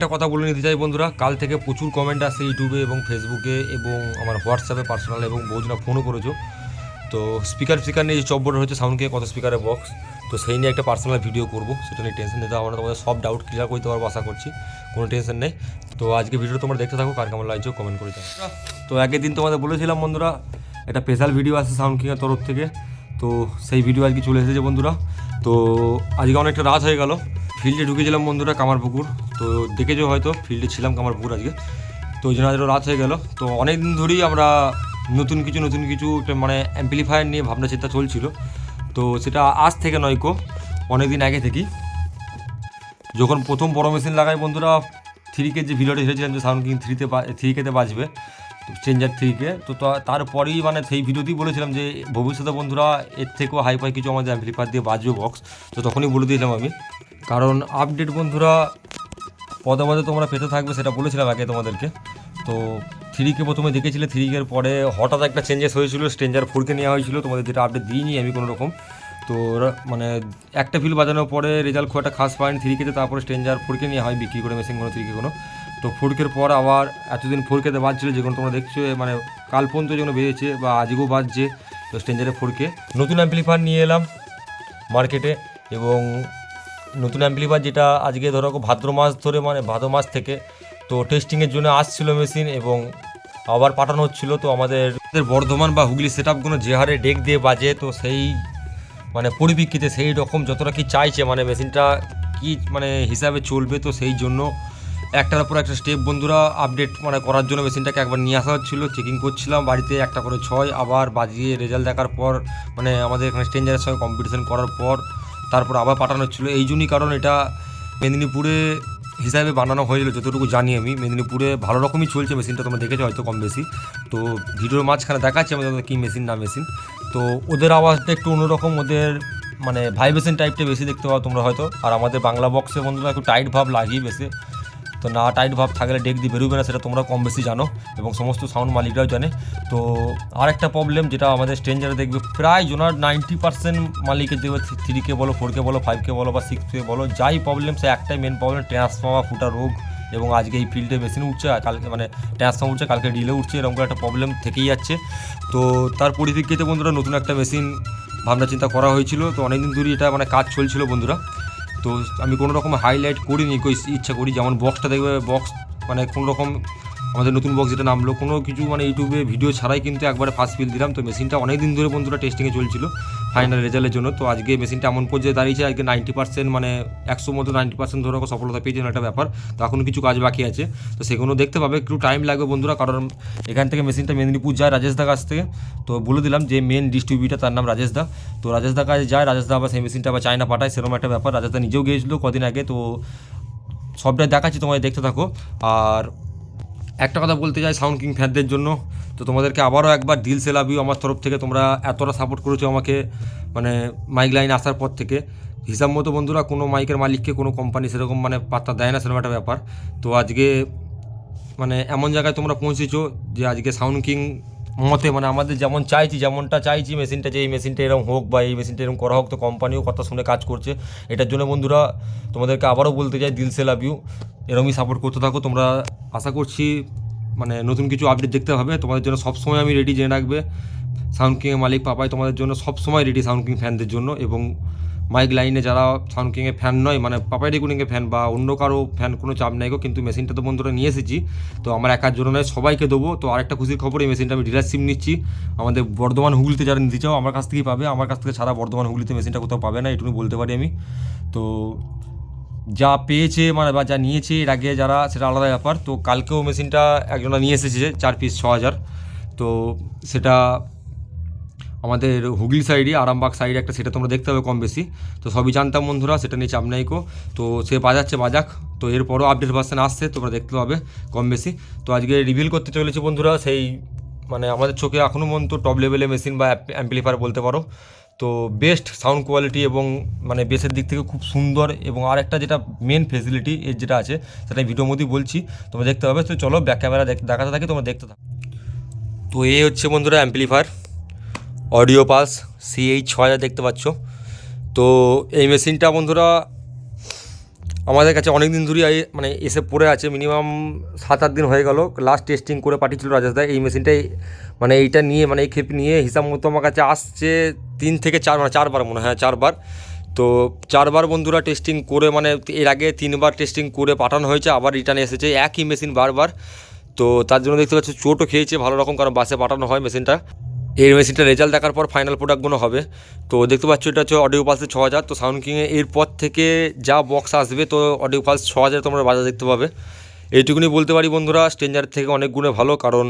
একটা কথা বলে নিতে চাই বন্ধুরা, কাল থেকে প্রচুর কমেন্ট আসছে ইউটিউবে এবং ফেসবুকে এবং আমার হোয়াটসঅ্যাপে পার্সোনাল এবং বহুজনা ফোনও করেছো। তো স্পিকার নিয়ে যে চপ বোর্ড হচ্ছে সাউন্ডকে কত স্পিকারের বক্স, তো সেই নিয়ে একটা পার্সোনাল ভিডিও করবো, সেটা নিয়ে টেনশন নিতে হবে না, তোমাদের সব ডাউট ক্লিয়ার করতে পারবো আশা করছি, কোনো টেনশন নেই। তো আজকে ভিডিও তোমরা দেখতে থাকো, কার কেমন লাগছে কমেন্ট করে জানো। তো আগের দিন তোমাদের বলেছিলাম বন্ধুরা একটা স্পেশাল ভিডিও আসছে সাউন্ড কিংয়ের তরফ থেকে, তো সেই ভিডিও আজকে চলে এসেছে বন্ধুরা। তো আজকে অনেকটা রাত হয়ে গেল, ফিল্ডে ঢুকেছিলাম বন্ধুরা কামারপুকুর, তো দেখেছো হয়তো ফিল্ডে ছিলাম কামারপুকুর আজকে, তো ওই জন্য আজকে রাত হয়ে গেল। তো অনেক দিন ধরেই আমরা নতুন কিছু মানে অ্যাম্পলিফায়ার নিয়ে ভাবনা চিন্তা চলছিল, তো সেটা আজ থেকে নয় অনেক দিন আগে থেকেই। যখন প্রথম বড় মেশিন লাগাই বন্ধুরা, 3K যে ভিডিওটা এসেছিলাম যে সাউন্ড কিং 3Kতে বাজবে চেঞ্জার 3K, তো তারপরেই মানে সেই ভিডিওতেই বলেছিলাম যে ভবিষ্যতে বন্ধুরা এর থেকেও হাইফাই কিছু আমাদের অ্যাম্পলিফায়ার দিয়ে বাজবে বক্স, তো তখনই বলে দিয়েছিলাম আমি, কারণ আপডেট বন্ধুরা পদে পদে তোমরা পেতে থাকবে সেটা বলেছিলাম আগে তোমাদেরকে। তো 3K প্রথমে দেখেছিলে, 3Kর পরে হঠাৎ একটা চেঞ্জেস হয়েছিল, স্ট্রেঞ্জার 4K নেওয়া হয়েছিল, তোমাদের যেটা আপডেট দিইনি আমি কোনো রকম। তো মানে একটা ফিল বাজানোর পরে রেজাল্ট খুব একটা খাস পায়নি 3Kতে, তারপরে স্ট্রেঞ্জার 4K নেওয়া হয় বিক্রি করে মেশিন কোনো 3K কোনো। তো 4Kর পর আবার এতদিন 4Kতে বাজছিল, যেগুলো তোমরা দেখছো মানে কাল পর্যন্ত যেগুলো বেরিয়েছে বা আজকেও বাজছে, তো স্ট্রেঞ্জারে 4K নতুন অ্যাম্পলিফায়ার নিয়ে এলাম মার্কেটে। এবং নতুন অ্যাম্পলিফায়ার যেটা আজকে ধরো ভাদ্র মাস ধরে মানে ভাদ্র মাস থেকে তো টেস্টিংয়ের জন্য আসছিলো মেশিন এবং আবার পাঠানো হচ্ছিলো। তো আমাদের বর্ধমান বা হুগলি সেট আপগুলো যে হারে ডেক দিয়ে বাজে, তো সেই মানে পরিপ্রেক্ষিতে সেই রকম যতটা কি চাইছে মানে মেশিনটা কি মানে হিসাবে চলবে, তো সেই জন্য একটার উপর একটা স্টেপ বন্ধুরা আপডেট মানে করার জন্য মেশিনটাকে একবার নিয়ে আসা হচ্ছিলো, চেকিং করছিলাম বাড়িতে একটা করে 6, আবার বাজিয়ে রেজাল্ট দেখার পর মানে আমাদের এখানে স্ট্রেঞ্জারের সঙ্গে কম্পিটিশন করার পর তারপর আবার পাঠানো হচ্ছিলো। এই জন্যই কারণ এটা মেদিনীপুরে হিসাবে বানানো হয়েছিল, যতটুকু জানি আমি মেদিনীপুরে ভালো রকমই চলছে মেশিনটা, তোমরা দেখেছো হয়তো কম বেশি। তো ভিডিওর মাঝখানে দেখাচ্ছি আমাদের কী মেশিন না মেশিন, তো ওদের আওয়াজটা একটু অন্যরকম, ওদের মানে ভাইব্রেশন টাইপটা বেশি দেখতে পাও তোমরা হয়তো, আর আমাদের বাংলা বক্সে বন্ধুরা একটু টাইট ভাব লাগিয়ে বেশি, তো না টাইট ভাব থাকলে ডেক দিয়ে বেরোবে না, সেটা তোমরা কম বেশি জানো এবং সমস্ত সাউন্ড মালিকরাও জানে। তো আর একটা প্রবলেম যেটা আমাদের স্ট্রেঞ্জারে দেখবে প্রায় জোনার 90% মালিকের দেখবে 3K বলো 4K বলো 5K বলো বা 6K বলো, যাই প্রবলেম সে একটাই মেন প্রবলেম, ট্রান্সফর্মার ফুটা রোগ। এবং আজকে এই ফিল্ডে মেশিন উঠছে, কালকে মানে ট্রান্সফর্মার উঠছে, কালকে ডিলে উঠছে, এরকম একটা প্রবলেম থেকেই যাচ্ছে। তো তার পরিপ্রেক্ষিতে বন্ধুরা নতুন একটা মেশিন ভাবনা চিন্তা করা হয়েছিল, তো অনেকদিন ধরেই এটা মানে কাজ চলছিল বন্ধুরা। তো আমি কোনো রকম হাইলাইট করিনি, ইচ্ছা করি যেমন বক্সটা দেখবে, বক্স মানে কোনো রকম আমাদের নতুন বক্স যেটা নামলো কোনো কিছু মানে ইউটিউবে ভিডিও ছাড়াই কিন্তু একবারে ফার্স্ট ফিল দিলাম। তো মেশিনটা অনেক দিন ধরে বন্ধুরা টেস্টিংয়ে চলছিল ফাইনাল রেজাল্টের জন্য, তো আজকে মেশিনটা এমন পর্যায়ে দাঁড়িয়েছে আজকে 90% মানে 100 মতো 90% ধরে সফলতা পেয়েছেন একটা ব্যাপার। তো এখন কিছু কাজ বাকি আছে, তো সেগুলো দেখতে পাবে, একটু টাইম লাগবে বন্ধুরা, কারণ এখান থেকে মেশিনটা মেদিনীপুর যায় রাজেশদার কাছ থেকে। তো বলে দিলাম যে মেন ডিস্ট্রিবিউটার তার নাম রাজেশদা, তো রাজেশদার কাছে যায়, রাজেশদা আবার সেই মেশিনটা আবার চায়না পাঠায়, সেরকম একটা ব্যাপার। রাজেশদা নিজেও গিয়েছিল কদিন আগে, তো সবটাই দেখাচ্ছি তোমাদের দেখতে থাকো। আর একটা কথা বলতে চাই সাউন্ড কিং ফ্যানদের জন্য, তো তোমাদেরকে আবারও একবার দিল সে লাভ ইউ আমার তরফ থেকে, তোমরা এতটা সাপোর্ট করেছো আমাকে মানে মাইক লাইন আসার পর থেকে। হিসাব মতো বন্ধুরা কোনো মাইকের মালিককে কোনো কোম্পানি সেরকম মানে পাত্তা দেয় না, সেরকম একটা ব্যাপার। তো আজকে মানে এমন জায়গায় তোমরা পৌঁছেছো যে আজকে সাউন্ড কিং মতে মানে আমাদের যেমন চাইছি, যেমনটা চাইছি মেশিনটা, যে এই মেশিনটা এরকম হোক বা এই মেশিনটা এরকম করা হোক, তো কোম্পানিও কথা শুনে কাজ করছে। এটার জন্য বন্ধুরা তোমাদেরকে আবারও বলতে চাই দিল সে লাভ ইউ, এরকমই সাপোর্ট করতে থাকো তোমরা। আশা করছি মানে নতুন কিছু আপডেট দেখতে হবে তোমাদের জন্য, সবসময় আমি রেডি, জেনে রাখবে সাউন্ড কিংয়ের মালিক পাপাই তোমাদের জন্য সবসময় রেডি সাউন্ড কিং ফ্যানদের জন্য। এবং মাইক লাইনে যারা সাউন্ড কিংয়ের ফ্যান নয় মানে পাপাই রেকর্ডিংয়ের ফ্যান বা অন্য কারো ফ্যান, কোনো চাপ নেই গো, কিন্তু মেশিনটা তো বন্ধুরা নিয়ে এসেছি, তো আমার একার জন্য নয় সবাইকে দেবো। তো আরেকটা খুশির খবর, এই মেশিনটা আমি ডিলারশিপ নিচ্ছি, আমাদের বর্ধমান হুগলিতে যারা নিতে চাও আমার কাছ থেকেই পাবে, আমার কাছ থেকে ছাড়া বর্ধমান হুগলিতে মেশিনটা কোথাও পাবে না, এটুকু বলতে পারি আমি। তো যা পেয়েছে মানে বা যা নিয়েছে এর আগে যারা, সেটা আলাদা ব্যাপার। তো কালকেও মেশিনটা একজনা নিয়ে এসেছে 4 পিস 6,000, তো সেটা আমাদের হুগলি সাইডে আরামবাগ সাইডে একটা, সেটা তোমরা দেখতে হবে কম বেশি, তো সবই জানতাম বন্ধুরা, সেটা নিয়ে চাপ নাইকো। তো সে বাজাচ্ছে বাজাক, তো এরপরও আপডেট ভার্সন আসছে তোমরা দেখতে পাবে কম বেশি। তো আজকে রিভিল করতে চলেছে বন্ধুরা সেই মানে আমাদের চোখে এখনও পর্যন্ত টপ লেভেলের মেশিন বা অ্যাম্পলিফায়ার বলতে পারো, তো বেস্ট সাউন্ড কোয়ালিটি এবং মানে বেসের দিক থেকে খুব সুন্দর। এবং আরেকটা যেটা মেন ফেসিলিটি এর যেটা আছে সেটা ভিডিওর মধ্যেই বলছি, তোমরা দেখতে পাবে। তো চলো ব্যাক ক্যামেরা দেখাতে থাকি, তোমরা দেখতে থাকো। তো এই হচ্ছে বন্ধুরা অ্যাম্পলিফায়ার, অডিও পালস CH 6000 দেখতে পাচ্ছ। তো এই মেশিনটা বন্ধুরা আমাদের কাছে অনেক দিন ধরেই মানে এসে পড়ে আছে, মিনিমাম 7-8 দিন হয়ে গেল। লাস্ট টেস্টিং করে পাঠিয়েছিল রাজেশদা এই মেশিনটাই, মানে এইটা নিয়ে, মানে এই ক্ষেপ নিয়ে হিসাব মতো আমার কাছে আসছে 3 থেকে 4, মানে 4বার মনে হয়, 4বার। তো 4বার বন্ধুরা টেস্টিং করে, মানে এর আগে 3বার টেস্টিং করে পাঠানো হয়েছে, আবার রিটার্ন এসেছে একই মেশিন বারবার। তো তার জন্য দেখতে পাচ্ছি চোটও খেয়েছে ভালো রকম, কারণ বাসে পাঠানো হয় মেশিনটা। এই মেশিনটা রেজাল্ট দেখার পর ফাইনাল প্রোডাক্টগুলো হবে। তো দেখতে পাচ্ছ এটা হচ্ছে অডিও পালসের 6000। তো সাউন্ড কিংয়ে এরপর থেকে যা বক্স আসবে, তো অডিও পালস 6000 তোমরা বাজার দেখতে পাবে। এইটুকুনি বলতে পারি বন্ধুরা, স্ট্রেঞ্জার থেকে অনেক গুণে ভালো, কারণ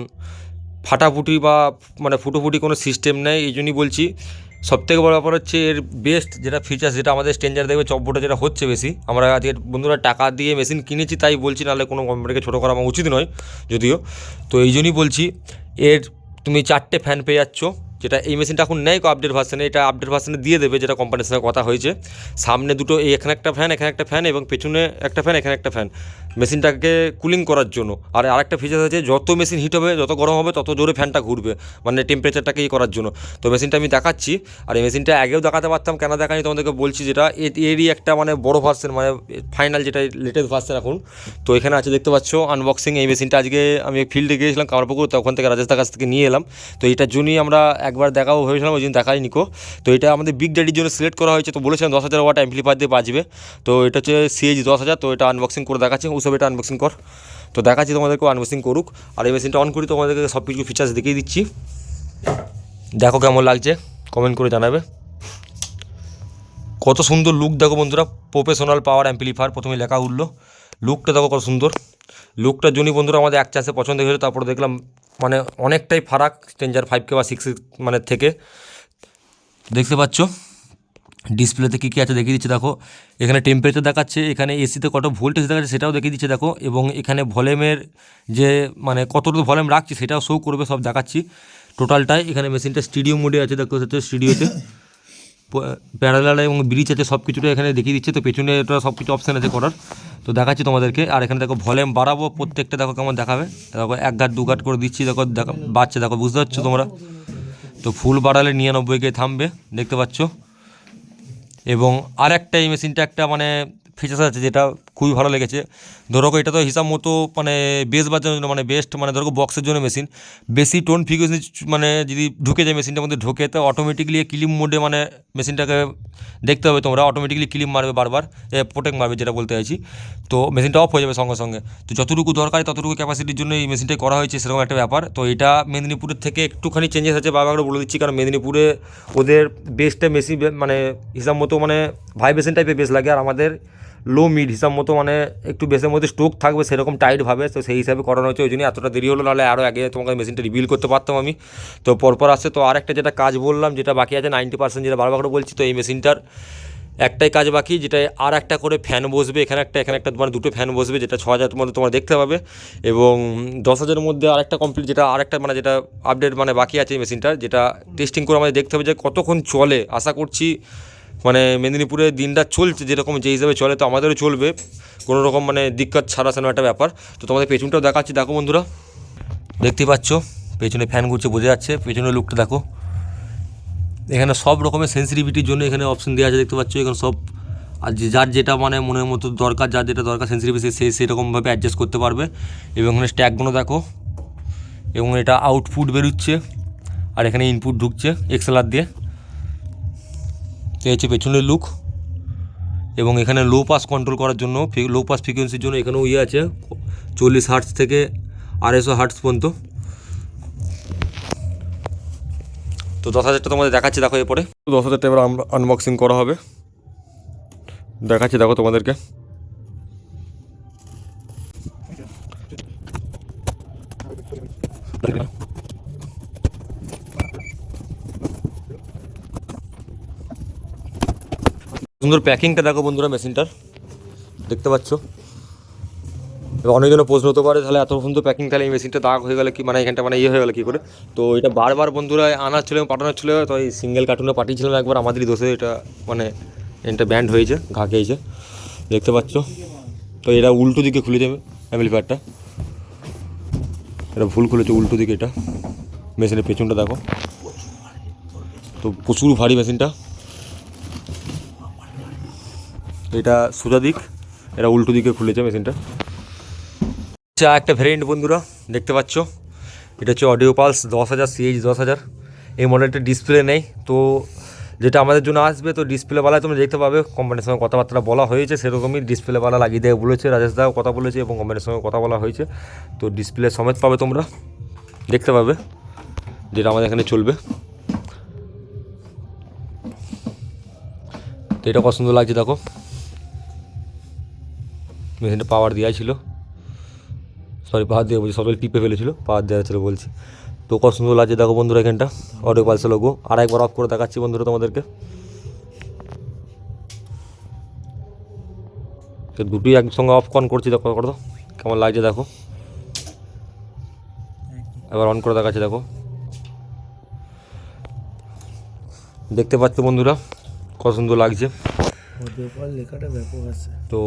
ফাটাফুটি বা মানে ফুটোফুটি কোনো সিস্টেম নেই। এই জন্যই বলছি। সবথেকে বড় ব্যাপার হচ্ছে এর বেস্ট যেটা ফিচার্স, যেটা আমাদের স্ট্রেঞ্জার দেখবে চপবোর্ডে যেটা হচ্ছে বেশি, আমরা আজকে বন্ধুরা টাকা দিয়ে মেশিন কিনেছি তাই বলছি, নাহলে কোনো কোম্পানিকে ছোটো করা আমার উচিত নয় যদিও। তো এই জন্যই বলছি, এর তুমি 4টে ফ্যান পেয়ে যাচ্ছ, যেটা এই মেশিনটা এখন নেই আপডেট ভার্সনে, এটা আপডেট ভার্সনে দিয়ে দেবে, যেটা কোম্পানির সঙ্গে কথা হয়েছে। সামনে দুটো, এখানে একটা ফ্যান, এখানে একটা ফ্যান, এবং পেছনে একটা ফ্যান, এখানে একটা ফ্যান, মেশিনটাকে কুলিং করার জন্য। আর আরেকটা ফিচার আছে, যত মেশিন হিট হবে, যত গরম হবে, তত জোরে ফ্যানটা ঘুরবে, মানে টেম্পারেচারটাকে করার জন্য। তো মেশিনটা আমি দেখাচ্ছি, আর এই মেশিনটা আগেও দেখাতে পারতাম, কেন দেখানি তোমাদেরকে বলছি। যেটা এরই একটা মানে বড় ভার্সন, মানে ফাইনাল যেটা লেটেস্ট ভার্সন এখন। তো এখানে আছে দেখতে পাচ্ছ আনবক্সিং। এই মেশিনটা আজকে আমি ফিল্ডে গিয়েছিলাম কামারপুকুর, তো ওখান থেকে রাজেশদার কাছ থেকে নিয়ে এলাম। তো এটার জন্যই আমরা একবার দেখাও হয়েছিলাম, ওই জন্য দেখাই নিকো। তো এটা আমাদের বিগ ড্যাডির জন্য সিলেক্ট করা হয়েছে। তো বলেছিলাম 10,000 ওয়াট অ্যাম্পলিফায়ার দিয়ে বাজবে। তো এটা হচ্ছে সিএইচ 10,000। তো এটা আনবক্সিং করে দেখাচ্ছি, ওসব এটা আনবক্সিং কর। তো দেখাচ্ছি তোমাদেরকে আনবক্সিং করুক। আর এই মেশিনটা অন করি, তোমাদেরকে সব কিছু ফিচার্স দেখিয়ে দিচ্ছি। দেখো কেমন লাগছে, কমেন্ট করে জানাবে। কত সুন্দর লুক দেখো বন্ধুরা, প্রফেশনাল পাওয়ার অ্যাম্পলিফায়ার প্রথমে লেখা উঠলো। লুকটা দেখো কত সুন্দর। লুকটার জন্যই বন্ধুরা আমাদের এক চান্সে পছন্দ হয়েছিল। তারপরে দেখলাম মানে অনেকটাই ফারাক স্ট্রেঞ্জার 5K বা 6 মানে থেকে। দেখতে পাচ্ছ ডিসপ্লেতে কী কী আছে দেখিয়ে দিচ্ছে দেখো। এখানে টেম্পারেচার দেখাচ্ছে, এখানে এসিতে কত ভোল্টেজ দেখাচ্ছে সেটাও দেখিয়ে দিচ্ছে দেখো, এবং এখানে ভলিউমের যে মানে কতটুকু ভলিউম রাখছি সেটাও শো করবে, সব দেখাচ্ছি টোটালটাই। এখানে মেশিনটা স্টুডিও মোডে আছে, দেখতে পাচ্ছ স্টুডিওতে প্যারালাল এবং ব্রিজ আছে, সব কিছুটা এখানে দেখিয়ে দিচ্ছে। তো পেছনে এটা সব কিছু অপশান আছে করার, তো দেখাচ্ছি তোমাদেরকে। আর এখানে দেখো ভলিউম বাড়াবো প্রত্যেকটা, দেখো কেমন দেখাবে। দেখো 1 ঘাট 2 ঘাট করে দিচ্ছি, দেখো দেখো বাচ্চা, দেখো বুঝতে পারছো তোমরা। তো ফুল বাড়ালে 99 থামবে, দেখতে পাচ্ছ। এবং আর একটা এই মেশিনটা একটা মানে ফিচার্স আছে যেটা খুবই ভালো লেগেছে। ধরো এটা তো হিসাব মতো মানে বেস বাজানোর জন্য, মানে বেস্ট, মানে ধরো বক্সের জন্য মেশিন। বেশি টোন ফ্রিকোয়েন্সি মানে যদি ঢুকে যায় মেশিনটার মধ্যে, ঢোকে তো অটোমেটিকলি ক্লিপ মোডে মানে মেশিনটাকে দেখতে হবে তোমরা, অটোমেটিকলি ক্লিপ মারবে বারবার, প্রোটেক্ট মারবে যেটা বলতে চাইছি। তো মেশিনটা অফ হয়ে যাবে সঙ্গে সঙ্গে। তো যতটুকু দরকার ততটুকু ক্যাপাসিটির জন্য এই মেশিনটাই করা হয়েছে, সেরকম একটা ব্যাপার। তো এটা মেদিনীপুরের থেকে একটুখানি চেঞ্জেস আছে, বারবার করে বলে দিচ্ছি, কারণ মেদিনীপুরে ওদের বেসটা মেশিন মানে হিসাব মতো মানে ভাইব্রেশন টাইপের বেস লাগে, আর আমাদের লো মিড হিসাব মতো মানে একটু বেসের মধ্যে স্ট্রোক থাকবে সেরকম টাইটভাবে। তো সেই হিসাবে করানো হচ্ছে, ওই জন্যই এতটা দেরি হলো, নাহলে আরও আগে তোমাকে মেশিনটা রিভিল করতে পারতাম আমি। তো পরপর আসছে। তো আরেকটা যেটা কাজ বললাম, যেটা বাকি আছে 90%, যেটা বারবার করে বলছি। তো এই মেশিনটার একটাই কাজ বাকি, যেটা আর একটা করে ফ্যান বসবে, এখানে একটা তোমার দুটো ফ্যান বসবে, যেটা 6000 মধ্যে তোমরা দেখতে পাবে। এবং 10,000-এর মধ্যে আরেকটা কমপ্লিট, যেটা আরেকটা মানে যেটা আপডেট মানে বাকি আছে এই মেশিনটার, যেটা টেস্টিং করে আমাদের দেখতে হবে যে কতক্ষণ চলে। আশা করছি মানে মেদিনীপুরে দিনটা চলছে যেরকম, যে হিসাবে চলে, তো আমাদেরও চলবে কোনো রকম মানে দিক্কত ছাড়া, সেরকম একটা ব্যাপার। তো তোমাদের পেছনটাও দেখাচ্ছি, দেখো বন্ধুরা, দেখতে পাচ্ছ পেছনে ফ্যান ঘুরছে, বোঝা যাচ্ছে। পেছনের লুকটা দেখো, এখানে সব রকমের সেন্সিটিভিটির জন্য এখানে অপশন দেওয়া আছে, দেখতে পাচ্ছ। এখানে সব আর যার যেটা মানে মনের মতো দরকার, যার যেটা দরকার সেন্সিটিভিটি, সে সেরকমভাবে অ্যাডজাস্ট করতে পারবে। এবং এখানে স্ট্যাকগুলো দেখো, এবং এটা আউটপুট বেরোচ্ছে, আর এখানে ইনপুট ঢুকছে এক্সএলআর দিয়ে। তো হচ্ছে পেছনের লুক। এবং এখানে লো পাস কন্ট্রোল করার জন্য, লো পাস ফ্রিকোয়েন্সির জন্য এখানেও আছে 40 হার্টস থেকে 250 হার্টস পর্যন্ত। তো 10,000টা তোমাদের দেখাচ্ছি, দেখো এরপরে 10,000টা এবার আনবক্সিং করা হবে, দেখাচ্ছি দেখো তোমাদেরকে। সুন্দর প্যাকিংটা দেখো বন্ধুরা মেশিনটার, দেখতে পাচ্ছ। এবার অনেকজনের প্রশ্ন হতে পারে, তাহলে এত সুন্দর প্যাকিং, তাহলে এই মেশিনটা দাগ হয়ে গেলে কি, মানে এখানটা মানে হয়ে গেলো কী করে। তো এটা বারবার বন্ধুরা আনার ছিল, পাঠানোর ছিল, তো এই সিঙ্গেল কার্টুনে পাঠিয়েছিলাম একবার, আমাদেরই দোষে এটা মানে এটা ব্যান্ড হয়েছে, ঘা খেয়েছে, দেখতে পাচ্ছ। তো এটা উল্টো দিকে খুলে যাবে অ্যাম্পলিফায়ারটা, এটা ভুল খুলেছে উল্টো দিকে। এটা মেশিনের পেছনটা দেখো, তো প্রচুর ভারী মেশিনটা। এটা সোজা দিক, এরা উল্টো দিকে খুলেছে মেশিনটা। আচ্ছা, একটা ভ্যারিয়েন্ট বন্ধুরা দেখতে পাচ্ছ, এটা হচ্ছে অডিও পালস 10,000 CH 10,000। এই মডেলটা ডিসপ্লে নেই, তো যেটা আমাদের জন্য আসবে তো ডিসপ্লেওয়ালায় তোমরা দেখতে পাবে। কোম্পানির সঙ্গে কথাবার্তা বলা হয়েছে, সেরকমই ডিসপ্লেওয়ালা লাগিয়ে দেবে বলেছে, রাজেশ দাও কথা বলেছে এবং কোম্পানির সঙ্গে কথা বলা হয়েছে। তো ডিসপ্লে সমেত পাবে, তোমরা দেখতে পাবে, যেটা আমাদের এখানে চলবে। তো এটা কত সুন্দর লাগছে দেখো, মেশিনটা পাওয়ার দেওয়া ছিল, সরি পাওয়ার দিয়ে বলছি, সবাই টিপে ফেলেছিল, পাওয়ার দেওয়া ছিল বলছি। তো কত সুন্দর লাগছে দেখো বন্ধুরা এখানটা, অডিও পালস লোগো। আর একবার অফ করে দেখাচ্ছি বন্ধুরা তোমাদেরকে। তো দুটোই একসঙ্গে অফ অন করছি, দেখো করো কেমন লাগছে দেখো। এবার অন করে দেখাচ্ছি দেখো, দেখতে পাচ্ছ বন্ধুরা কত সুন্দর লাগছে। তো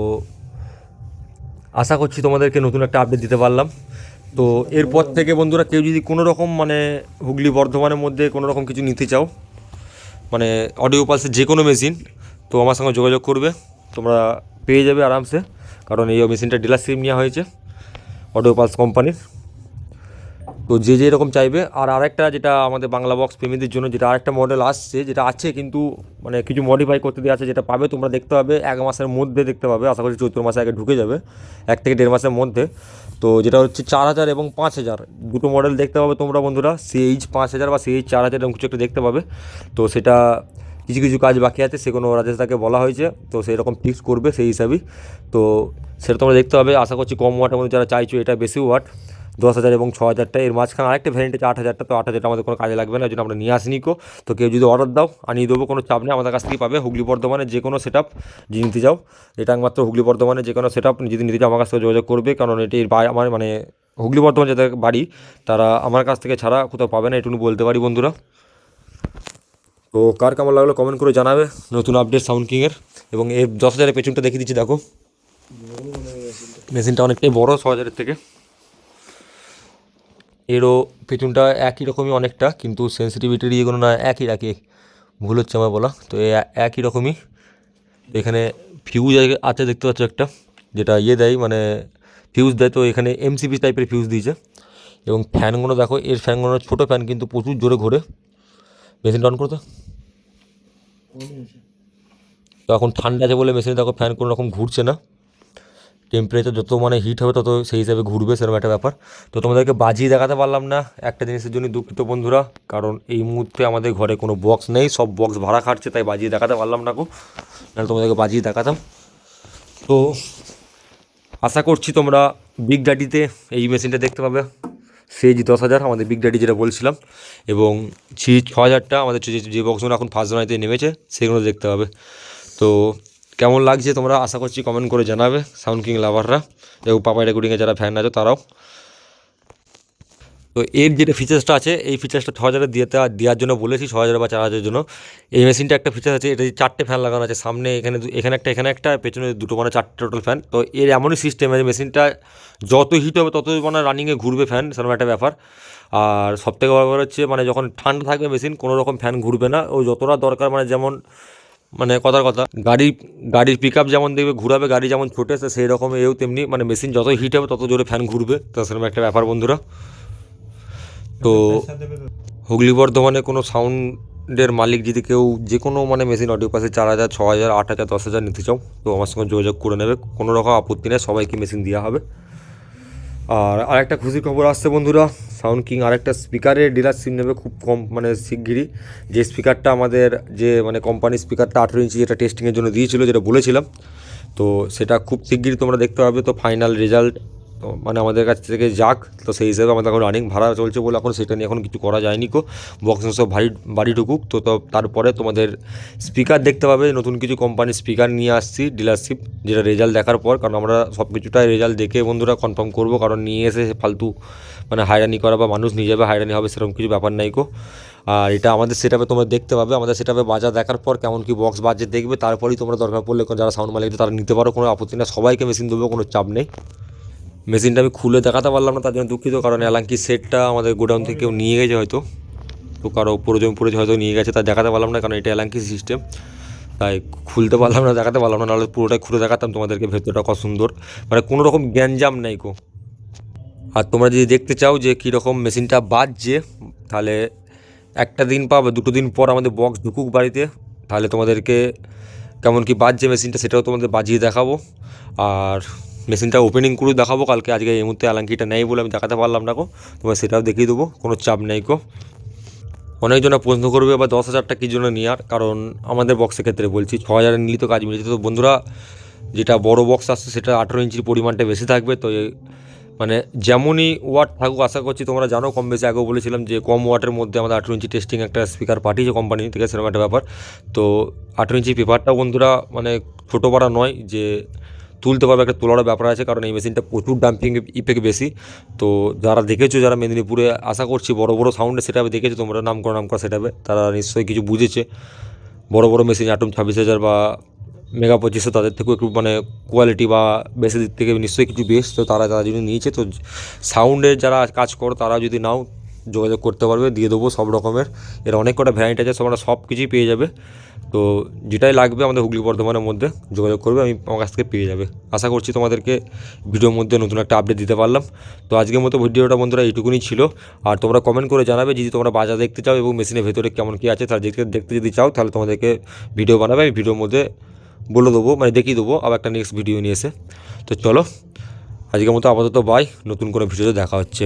আশা করছি তোমাদেরকে নতুন একটা আপডেট দিতে পারলাম। তো এরপর থেকে বন্ধুরা কেউ যদি কোনো রকম মানে হুগলি বর্ধমানের মধ্যে কোনো রকম কিছু নিতে চাও, মানে অডিও পালসের যে কোনো মেশিন, তো আমার সঙ্গে যোগাযোগ করবে, তোমরা পেয়ে যাবে আরামসে। কারণ এই মেশিনটা ডিলারশিপ নেওয়া হয়েছে অডিও পালস কোম্পানির। তো যে যেরকম চাইবে। আর আরেকটা যেটা আমাদের বাংলা বক্স প্রেমীদের জন্য যেটা আরেকটা মডেল আসছে, যেটা আছে কিন্তু মানে কিছু মডিফাই করতে দিয়ে আছে, যেটা পাবে তোমরা দেখতে পাবে 1 মাসের মধ্যে দেখতে পাবে, আশা করি চৈত্র মাসে আগে ঢুকে যাবে, 1 থেকে 1.5 মাসের মধ্যে। তো যেটা হচ্ছে 4,000 এবং 5,000 দুটো মডেল দেখতে পাবে তোমরা বন্ধুরা, CH 5,000 বা CH 4,000 এরকম কিছু একটা দেখতে পাবে। তো সেটা কিছু কিছু কাজ বাকি আছে, সেগুলো রাজেশ দাকে বলা হয়েছে, তো সেই রকম ফিক্স করবে সেই হিসাবেই। তো সেটা তোমরা দেখতে পাবে, আশা করছি কম ওয়াটের মধ্যে যারা চাইছো, এটা বেশি ওয়াট 10,000 এবং 6,000টা। এর মাঝখানে আরেকটা ভ্যারিয়েন্ট আছে 8,000টা, তো 8,000টা আমাদের কোনো কাজে লাগবে না, ওই জন্য আমরা নিয়ে আসিনি। তো কেউ যদি অর্ডার দাও আনিয়ে দেবো, কোনো চাপ নেই, আমাদের কাছ থেকেই পাবে। হুগলি বর্ধমানে যে কোনো সেট আপ যদি নিতে যাও, এটা একমাত্র হুগলি বর্ধমানে যে কোনো সেট আপ যদি নিতে চাও আমার কাছ থেকে যোগাযোগ করবে, কারণ এটির আমার মানে হুগলি বর্ধমান যাদের বাড়ি তারা আমার কাছ থেকে ছাড়া কোথাও পাবে না, এটুকু বলতে পারি বন্ধুরা। তো কার কেমন লাগলো কমেন্ট করে জানাবে নতুন আপডেট সাউন্ড কিংয়ের। এবং এর 10,000-এর পেছনটা দেখিয়ে দিচ্ছি দেখো, মেশিনটা অনেকটাই বড় 6,000-এর থেকে। এরও পেছনটা একই রকমই অনেকটা, কিন্তু সেন্সিটিভিটির ইয়েগুলো না একই রাখি, ভুল হচ্ছে আমার বলা। তো একই রকমই। এখানে ফিউজ আছে দেখতে পাচ্ছ একটা, যেটা ইয়ে দেয় মানে ফিউজ দেয়, তো এখানে MCB টাইপের ফিউজ দিয়েছে। এবং ফ্যানগুলো দেখো, এর ফ্যানগুলো ছোটো ফ্যান কিন্তু প্রচুর জোরে ঘোরে। মেশিনটা অন করতো, তো এখন ঠান্ডা আছে বলে মেশিনে দেখো ফ্যান কোনো রকম ঘুরছে না, টেম্পারেচার যত মানে হিট হবে তত সেই হিসাবে ঘুরবে, সেরকম একটা ব্যাপার। তো তোমাদেরকে বাজিয়ে দেখাতে পারলাম না, একটা জিনিসের জন্য দুঃখিত বন্ধুরা, কারণ এই মুহূর্তে আমাদের ঘরে কোনো বক্স নেই, সব বক্স ভাড়া খাটছে, তাই বাজিয়ে দেখাতে পারলাম না গো, নাহলে তোমাদেরকে বাজিয়ে দেখাতাম। তো আশা করছি তোমরা বিগ ড্যাডিতে এই মেশিনটা দেখতে পাবে, CH 10,000 আমাদের বিগ ড্যাডি যেটা বলছিলাম, এবং CH 6,000টা আমাদের যে বক্সগুলো এখন ফার্স্ট জোনাইতে নেমেছে সেগুলো দেখতে পাবে। তো কেমন লাগছে তোমরা আশা করছি কমেন্ট করে জানাবে, সাউন্ড কিং লাভাররা এবং পাপাই রেকর্ডিংয়ে যারা ফ্যান আছে তারাও। তো এর যেটা ফিচার্সটা আছে, এই ফিচার্সটা 6,000 দেওয়ার জন্য বলেছি, 6,000 বা 4,000 জন্য। এই মেশিনটা একটা ফিচার আছে, এটা 4টে ফ্যান লাগানো আছে, সামনে এখানে একটা পেছনে দুটো, মানে 4টে টোটাল ফ্যান। তো এর এমনই সিস্টেম আছে, মেশিনটা যত হিট হবে তত মানে রানিংয়ে ঘুরবে ফ্যান, সেরকম একটা ব্যাপার। আর সবথেকে বড় ব্যাপার হচ্ছে মানে যখন ঠান্ডা থাকবে মেশিন কোনো রকম ফ্যান ঘুরবে না, ওই যতটা দরকার, মানে যেমন মানে কথার কথা গাড়ির পিক আপ যেমন দেখবে ঘুরাবে, গাড়ি যেমন ছোটে সেই রকম এও তেমনি, মানে মেশিন যত হিট হবে তত জোরে ফ্যান ঘুরবে, তো সেরকম একটা ব্যাপার বন্ধুরা। তো হুগলি বর্ধমানে কোনো সাউন্ডের মালিক যদি কেউ যে কোনো মানে মেশিন অডিও পাশে 4,000 6,000 8,000 10,000 নিতে চাও, তো আমার সঙ্গে যোগাযোগ করে নেবে, কোনো রকম আপত্তি নেই, সবাইকে মেশিন দেওয়া হবে। আর আরেকটা খুশির খবর আসছে বন্ধুরা, সাউন্ড কিং আরেকটা স্পিকারের ডিলারশিপ নেবে খুব কম মানে শিগগিরই। যে স্পিকারটা আমাদের যে মানে কোম্পানির স্পিকারটা 18 ইঞ্চি যেটা টেস্টিংয়ের জন্য দিয়েছিল, যেটা বলেছিলাম, তো সেটা খুব শিগগিরই তোমরা দেখতে পাবে। তো ফাইনাল রেজাল্ট মানে আমাদের কাছ থেকে যাক, তো সেই হিসাবে আমাদের এখন রানিং ভাড়া চলছে বলে এখন সেটা নিয়ে এখন কিছু করা যায়নি কো, বক্স সব বাড়ি ঢুকুক, তো তারপরে তোমাদের স্পিকার দেখতে পাবে। নতুন কিছু কোম্পানির স্পিকার নিয়ে আসছি ডিলারশিপ, যেটা রেজাল্ট দেখার পর, কারণ আমরা সব কিছুটাই রেজাল্ট দেখে বন্ধুরা কনফার্ম করবো, কারণ নিয়ে এসে ফালতু মানে হায়রানি করা বা মানুষ নিয়ে যাবে হায়রানি হবে সেরকম কিছু ব্যাপার নাই কো। আর এটা আমাদের সেটআপে তোমরা দেখতে পাবে, আমাদের সেটআপে বাজার দেখার পর কেমন কি বক্স বাজে দেখবে, তারপরেই তোমরা দরকার পড়লে যারা সাউন্ড মালিক তারা নিতে পারো, কোনো আপত্তি না, সবাইকে মেশিন দেবো, কোনো চাপ নেই। মেশিনটা আমি খুলে দেখাতে পারলাম না, তার জন্য দুঃখিত, কারণ এলাঙ্কি সেটটা আমাদের গোডাউন থেকে কেউ নিয়ে গেছে হয়তো, তো কারো প্রয়োজন পড়েছে হয়তো নিয়ে গেছে, তা দেখাতে পারলাম না, কারণ এটা এলাঙ্কি সিস্টেম, তাই খুলতে পারলাম না, দেখাতে পারলাম না, নাহলে পুরোটাই খুলে দেখাতাম তোমাদেরকে ভেতরটা কত সুন্দর, মানে কোনো রকম গ্যাঞ্জাম নেই কো। আর তোমরা যদি দেখতে চাও যে কীরকম মেশিনটা বাজছে, তাহলে একটা দিন বা দুটো দিন পর আমাদের বক্স ঢুকুক বাড়িতে, তাহলে তোমাদেরকে কেমন কি বাজছে মেশিনটা সেটাও তোমাদের বাজিয়ে দেখাবো। আর মেশিনটা ওপেনিং করে দেখাবো কালকে। আজকে এই মুহূর্তে অ্যালাঙ্কিটা নেই বলে আমি দেখাতে পারলাম না গো, তোমার সেটাও দেখিয়ে দেবো, কোনো চাপ নেই গো। অনেকজনা প্রশ্ন করবে আবার 10,000টা কী জন্য নেওয়ার, কারণ আমাদের বক্সের ক্ষেত্রে বলছি 6,000 নিলে তো কাজ মিলে যেত। তো বন্ধুরা, যেটা বড় বক্স আসছে সেটা 18 ইঞ্চির পরিমাণটা বেশি থাকবে। তো মানে যেমনই ওয়াট থাকুক, আশা করছি তোমরা জানো, কম বেশি আগেও বলেছিলাম যে কম ওয়াটের মধ্যে আমাদের 18 ইঞ্চি টেস্টিং একটা স্পিকার পাঠিয়েছে কোম্পানি থেকে, সেরকম একটা ব্যাপার। তো 18 ইঞ্চি পেপারটাও বন্ধুরা মানে ছোটো বড়া নয় যে তুলতে পারবে, একটা তোলারও ব্যাপার আছে, কারণ এই মেশিনটা প্রচুর ডাম্পিং ইফেক্ট বেশি। তো যারা দেখেছো, যারা মেদিনীপুরে আশা করছি বড় বড় সাউন্ডে সেটাবে দেখেছো তোমরা, নাম করা সেটাবে, তারা নিশ্চয়ই কিছু বুঝেছে। বড় বড় মেশিন আটম 26,000 বা মেগা 2500 তাদের থেকেও একটু মানে কোয়ালিটি বা বেশি দিক থেকে নিশ্চয়ই কিছু বেশ। তো তারা যদি নিয়েছে, তো সাউন্ডের যারা কাজ করো তারা যদি নাও, যোগাযোগ করতে পারবে, দিয়ে দেবো সব রকমের। এর অনেক কটা ভ্যারাইটি আছে, তোমরা সব কিছুই পেয়ে যাবে। তো যেটাই লাগবে আমাদের হুগলি বর্ধমানের মধ্যে যোগাযোগ করবে, আমার কাছ থেকে পেয়ে যাবে। আশা করছি তোমাদেরকে ভিডিওর মধ্যে নতুন একটা আপডেট দিতে পারলাম। তো আজকের মতো ভিডিওটা বন্ধুরা এইটুকুনি ছিল। আর তোমরা কমেন্ট করে জানাবে যদি তোমরা বাজার দেখতে চাও এবং মেশিনের ভেতরে কেমন কী আছে, তার দেখতে যদি চাও, তাহলে তোমাদেরকে ভিডিও বানাবে, আমি ভিডিওর মধ্যে বলে দেবো, মানে দেখিয়ে দেবো আবার একটা নেক্সট ভিডিও নিয়ে এসে। তো চলো, আজকের মতো আপাতত বাই, নতুন কোনো ভিডিওতে দেখা হচ্ছে।